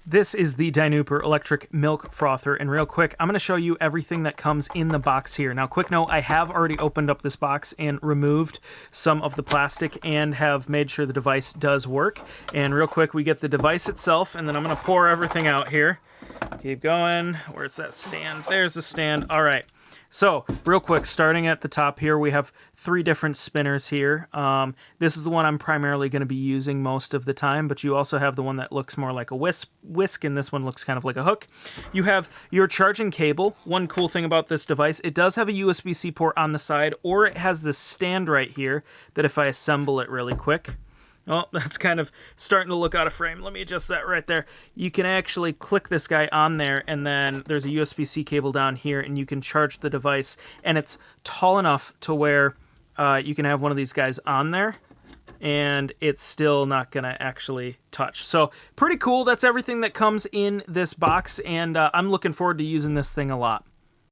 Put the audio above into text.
This is the Dynooper electric milk frother, and real quick, I'm going to show you everything that comes in the box here. Now, quick note, I have already opened up this box and removed some of the plastic and have made sure the device does work. And real quick, we get the device itself, and then I'm going to pour everything out here. Keep going. Where's that stand? There's the stand. All right. So, real quick, starting at the top here, we have 3 different spinners here. This is the one I'm primarily going to be using most of the time, but you also have the one that looks more like a whisk, and this one looks kind of like a hook. You have your charging cable. One cool thing about this device, it does have a USB-C port on the side, or it has this stand right here that if I assemble it really quick, oh, that's kind of starting to look out of frame. Let me adjust that right there. You can actually click this guy on there, and then there's a USB-C cable down here, and you can charge the device, and it's tall enough to where you can have one of these guys on there, and it's still not going to actually touch. So pretty cool. That's everything that comes in this box, and I'm looking forward to using this thing a lot.